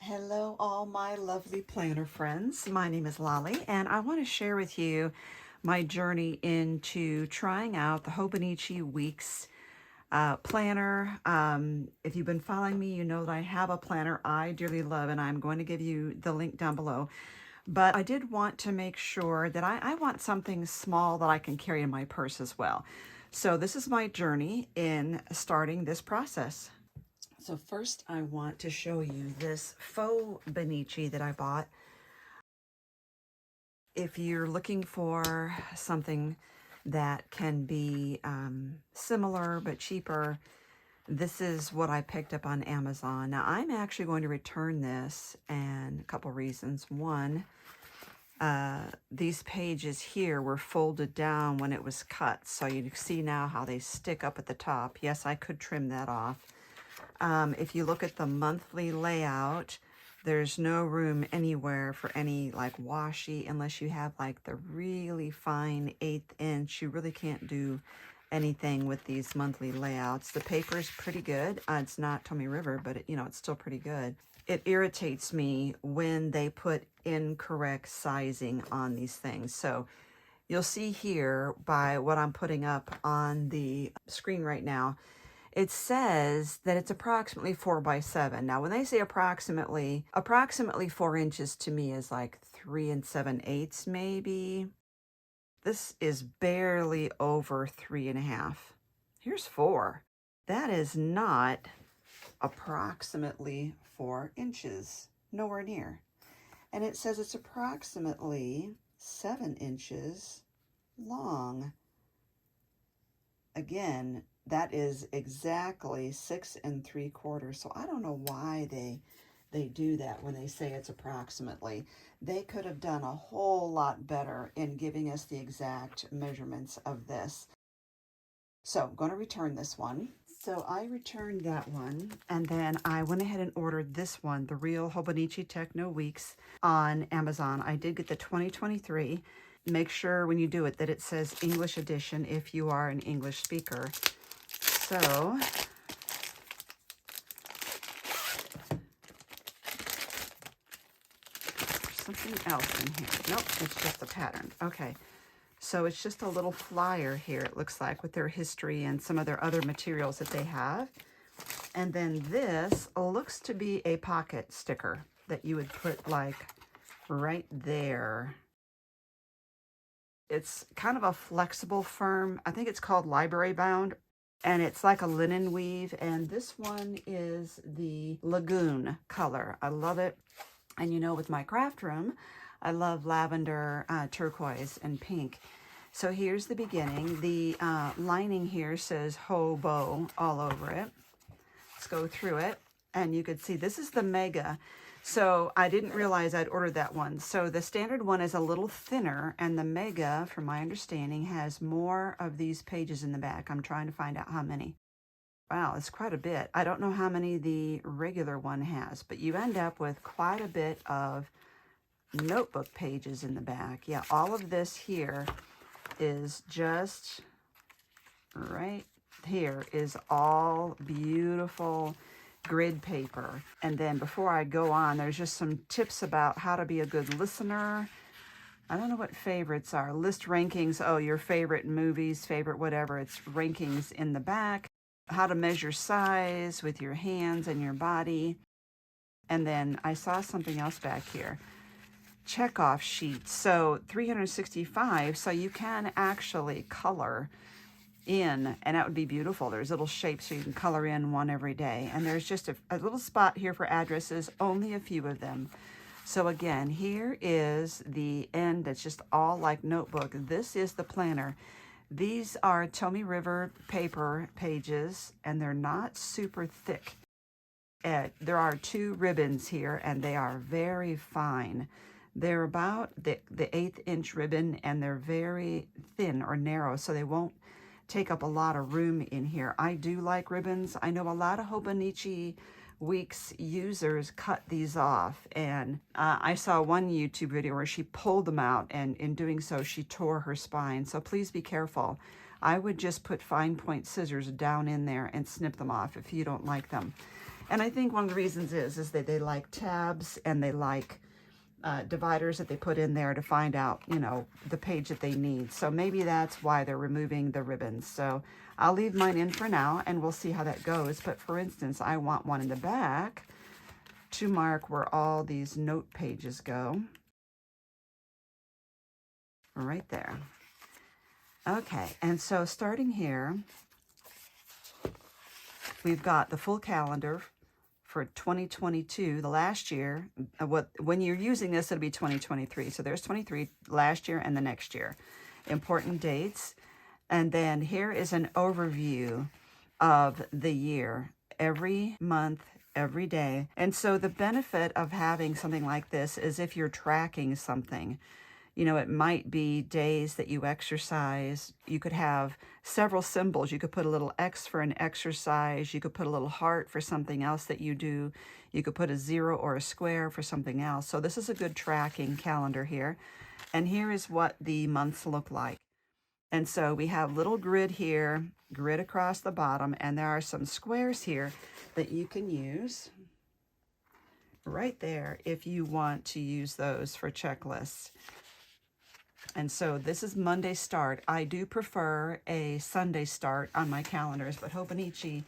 Hello, all my lovely planner friends. My name is Lolly, and I want to share with you my journey into trying out the HOBONICHI Weeks planner. If you've been following me, you know that I have a planner I dearly love, and I'm going to give you the link down below. But I did want to make sure that I want something small that I can carry in my purse as well. So this is my journey in starting this process. So first I want to show you this Fauxbonichi that I bought. If you're looking for something that can be similar but cheaper, this is what I picked up on Amazon. Now I'm actually going to return this, and a couple reasons. One, these pages here were folded down when it was cut, so you see now how they stick up at the top. Yes, I could trim that off. If you look at the monthly layout, there's no room anywhere for any like washi unless you have like the really fine 1/8 inch. You really can't do anything with these monthly layouts. The paper is pretty good. It's not Tommy River, but it's still pretty good. It irritates me when they put incorrect sizing on these things. So you'll see here by what I'm putting up on the screen right now, it says that it's approximately 4 by 7. Now, when they say approximately 4 inches to me is like 3 7/8 maybe. This is barely over 3.5. Here's 4. That is not approximately 4 inches. Nowhere near. And it says it's approximately 7 inches long. Again, that is exactly 6 3/4. So I don't know why they do that when they say it's approximately. They could have done a whole lot better in giving us the exact measurements of this. So I'm going to return this one. So I returned that one, and then I went ahead and ordered this one, the real HOBONICHI Techno Weeks, on Amazon. I did get the 2023. Make sure when you do it that it says English edition if you are an English speaker. So there's something else in here. Nope, it's just a pattern. Okay, so it's just a little flyer here, it looks like, with their history and some of their other materials that they have. And then this looks to be a pocket sticker that you would put like right there. It's kind of a flexible firm. I think it's called Library Bound. And it's like a linen weave. And this one is the Lagoon color. I love it. And with my craft room, I love lavender, turquoise, and pink. So here's the beginning. The lining here says Hobo all over it. Let's go through it. And you could see this is the Mega. So I didn't realize I'd ordered that one. So the standard one is a little thinner, and the Mega, from my understanding, has more of these pages in the back. I'm trying to find out how many. Wow, it's quite a bit. I don't know how many the regular one has, but you end up with quite a bit of notebook pages in the back. Yeah, all of this here is just right here is all beautiful grid paper. And then before I go on, there's just some tips about how to be a good listener. I don't know what favorites are. List rankings. Oh, your favorite movies, favorite whatever. It's rankings in the back. How to measure size with your hands and your body. And then I saw something else back here. Checkoff sheets. So 365. So you can actually color in, and that would be beautiful. There's little shapes so you can color in one every day. And there's just a little spot here for addresses, only a few of them. So again, here is the end. It's just all like notebook. This is the planner. These are Tommy River paper pages, and they're not super thick. There are 2 ribbons here, and they are very fine. They're about the 1/8 inch ribbon, and they're very thin or narrow, so they won't take up a lot of room in here. I do like ribbons. I know a lot of HOBONICHI Weeks users cut these off, and I saw one YouTube video where she pulled them out, and in doing so she tore her spine. So please be careful. I would just put fine point scissors down in there and snip them off if you don't like them. And I think one of the reasons is that they like tabs and they like dividers that they put in there to find out, you know, the page that they need. So maybe that's why they're removing the ribbons. So I'll leave mine in for now and we'll see how that goes. But for instance, I want one in the back to mark where all these note pages go. Right there. Okay, and so starting here, we've got the full calendar for 2022, the last year. When you're using this, it'll be 2023. So there's 23 last year and the next year. Important dates. And then here is an overview of the year, every month, every day. And so the benefit of having something like this is if you're tracking something. You know, it might be days that you exercise. You could have several symbols. You could put a little X for an exercise. You could put a little heart for something else that you do. You could put a 0 or a square for something else. So this is a good tracking calendar here. And here is what the months look like. And so we have little grid here, grid across the bottom, and there are some squares here that you can use right there if you want to use those for checklists. And so this is Monday start. I do prefer a Sunday start on my calendars, but Hobonichi,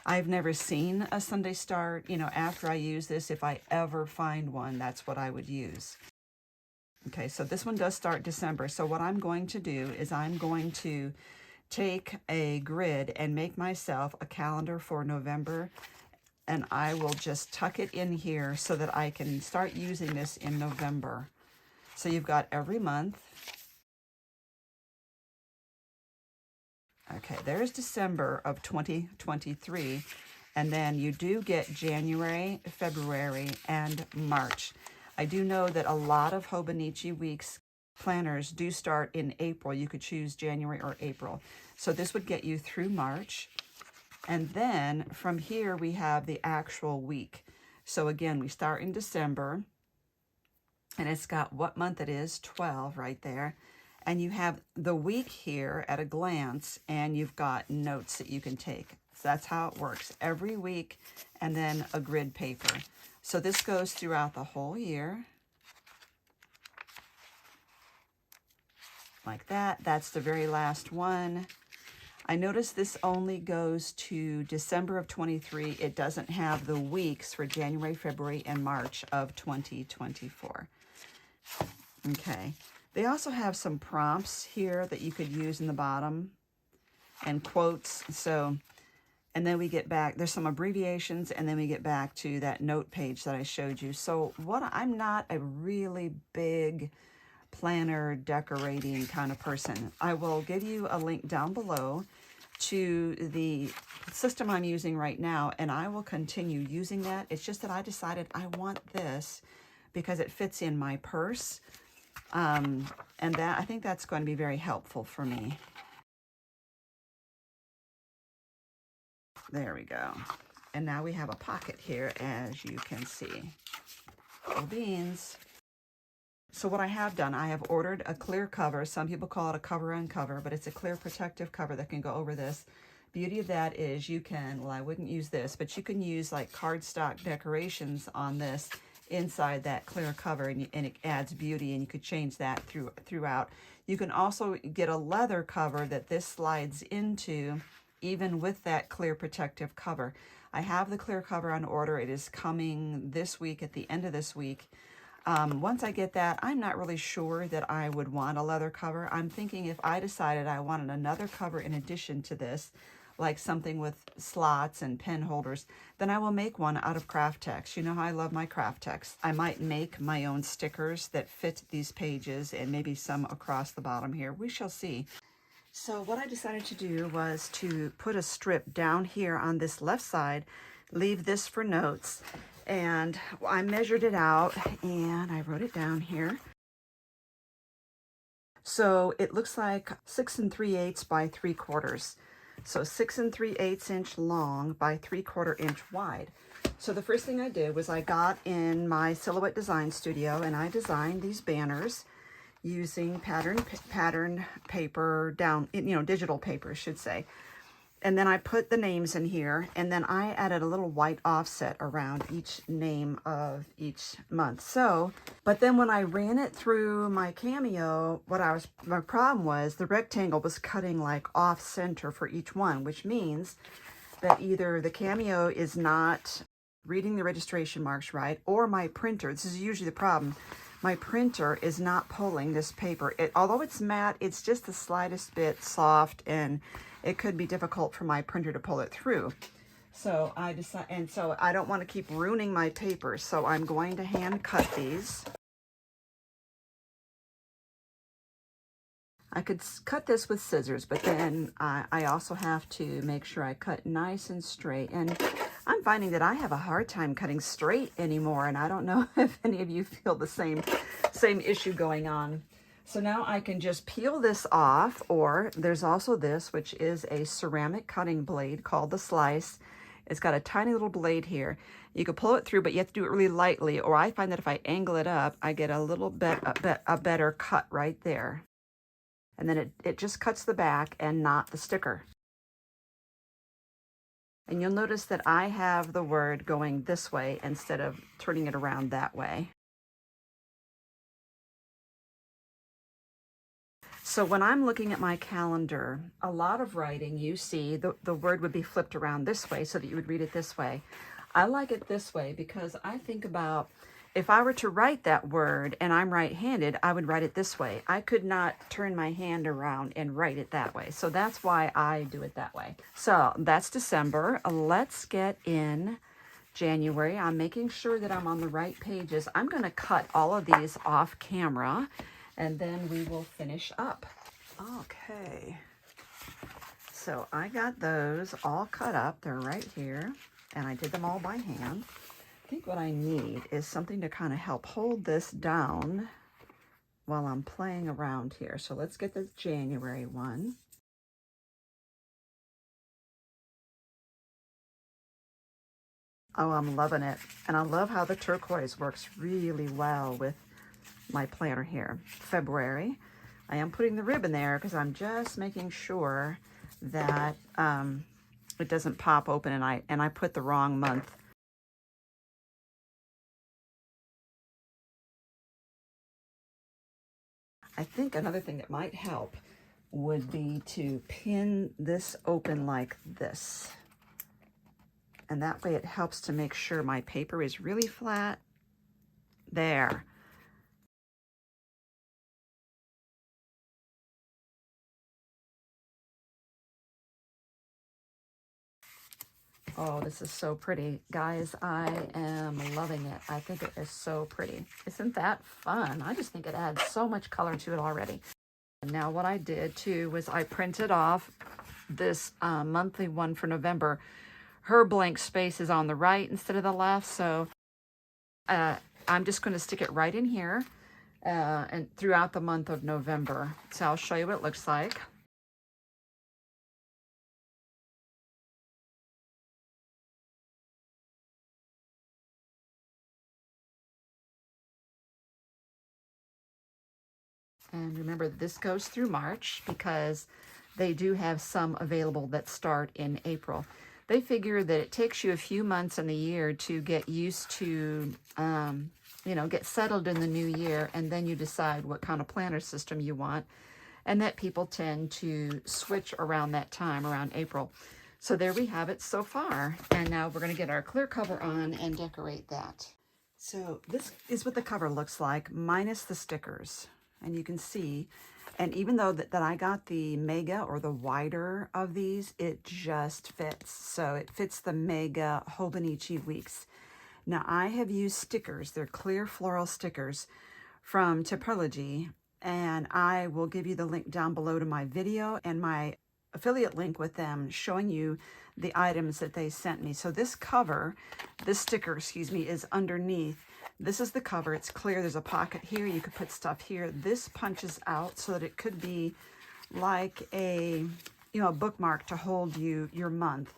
I've never seen a Sunday start. You know, after I use this, if I ever find one, that's what I would use. Okay, so this one does start December. So what I'm going to do is I'm going to take a grid and make myself a calendar for November, and I will just tuck it in here so that I can start using this in November. So you've got every month. Okay, there's December of 2023, and then you do get January, February, and March. I do know that a lot of Hobonichi Weeks planners do start in April. You could choose January or April. So this would get you through March. And then from here, we have the actual week. So again, we start in December, and it's got what month it is, 12 right there. And you have the week here at a glance, and you've got notes that you can take. So that's how it works. Every week, and then a grid paper. So this goes throughout the whole year. Like that. That's the very last one. I notice this only goes to December of 23. It doesn't have the weeks for January, February, and March of 2024. Okay. They also have some prompts here that you could use in the bottom and quotes. So, and then we get back, there's some abbreviations, and then we get back to that note page that I showed you. So I'm not a really big planner decorating kind of person. I will give you a link down below to the system I'm using right now, and I will continue using that. It's just that I decided I want this because it fits in my purse. And that, I think that's going to be very helpful for me. There we go. And now we have a pocket here, as you can see. Little beans. So what I have done, I have ordered a clear cover. Some people call it a cover on cover, but it's a clear protective cover that can go over this. Beauty of that is you can, well, I wouldn't use this, but you can use like cardstock decorations on this inside that clear cover, and it adds beauty, and you could change that throughout. You can also get a leather cover that this slides into, even with that clear protective cover. I have the clear cover on order. It is coming this week, at the end of this week. Once I get that, I'm not really sure that I would want a leather cover. I'm thinking if I decided I wanted another cover in addition to this, like something with slots and pen holders, then I will make one out of craft text. You know how I love my craft text. I might make my own stickers that fit these pages, and maybe some across the bottom here. We shall see. So what I decided to do was to put a strip down here on this left side, leave this for notes, and I measured it out and I wrote it down here. So it looks like 6 3/8 by 3/4. So 6 3/8 inch long by 3/4 inch wide. So the first thing I did was I got in my Silhouette Design Studio and I designed these banners using pattern paper, digital paper, I should say. And then I put the names in here, and then I added a little white offset around each name of each month. So, but then when I ran it through my Cameo, my problem was the rectangle was cutting like off center for each one, which means that either the Cameo is not reading the registration marks right, or my printer, this is usually the problem, my printer is not pulling this paper. Although it's matte, it's just the slightest bit soft, and it could be difficult for my printer to pull it through. So I decided, and so I don't want to keep ruining my paper, so I'm going to hand cut these. I could cut this with scissors, but then I also have to make sure I cut nice and straight. And I'm finding that I have a hard time cutting straight anymore, and I don't know if any of you feel the same issue going on. So now I can just peel this off, or there's also this, which is a ceramic cutting blade called the Slice. It's got a tiny little blade here. You can pull it through, but you have to do it really lightly, or I find that if I angle it up, I get a little bit a better cut right there. And then it just cuts the back and not the sticker. And you'll notice that I have the word going this way instead of turning it around that way. So when I'm looking at my calendar, a lot of writing, you see the word would be flipped around this way so that you would read it this way. I like it this way because I think about, if I were to write that word and I'm right-handed, I would write it this way. I could not turn my hand around and write it that way. So that's why I do it that way. So that's December. Let's get in January. I'm making sure that I'm on the right pages. I'm going to cut all of these off camera, and then we will finish up. Okay. So I got those all cut up. They're right here, and I did them all by hand. I think what I need is something to kind of help hold this down while I'm playing around here. So let's get the January one. Oh, I'm loving it. And I love how the turquoise works really well with my planner here. February. I am putting the ribbon there because I'm just making sure that it doesn't pop open, and I put the wrong month. I think another thing that might help would be to pin this open like this. And that way it helps to make sure my paper is really flat. There. Oh, this is so pretty. Guys, I am loving it. I think it is so pretty. Isn't that fun? I just think it adds so much color to it already. And now what I did too was I printed off this monthly one for November. Her blank space is on the right instead of the left, so I'm just going to stick it right in here and throughout the month of November. So I'll show you what it looks like. And remember, this goes through March because they do have some available that start in April. They figure that it takes you a few months in the year to get used to, get settled in the new year, and then you decide what kind of planner system you want, and that people tend to switch around that time, around April. So there we have it so far. And now we're going to get our clear cover on and decorate that. So this is what the cover looks like, minus the stickers. And you can see, and even though that I got the mega or the wider of these, it just fits. So it fits the mega HOBONICHI Weeks. Now I have used stickers. They're clear floral stickers from Palooza, and I will give you the link down below to my video and my affiliate link with them showing you the items that they sent me. So this cover, this sticker, excuse me, is underneath. This is the cover. It's clear. There's a pocket here. You could put stuff here. This punches out so that it could be like a bookmark to hold your month.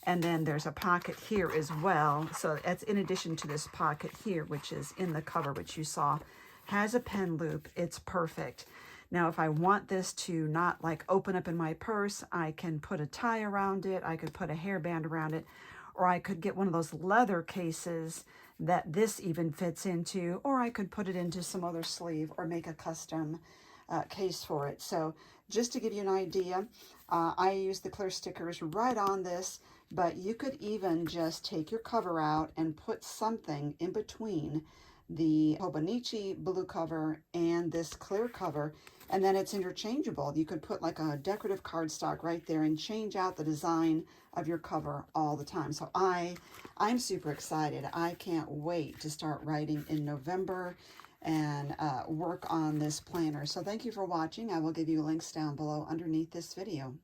And then there's a pocket here as well. So that's in addition to this pocket here, which is in the cover, which you saw. Has a pen loop. It's perfect. Now, if I want this to not like open up in my purse, I can put a tie around it. I could put a hairband around it, or I could get one of those leather cases that this even fits into, or I could put it into some other sleeve or make a custom case for it. So just to give you an idea, I use the clear stickers right on this, but you could even just take your cover out and put something in between the HOBONICHI blue cover and this clear cover, and then it's interchangeable. You could put like a decorative cardstock right there and change out the design of your cover all the time. So I'm super excited. I can't wait to start writing in November and work on this planner. So thank you for watching. I will give you links down below underneath this video.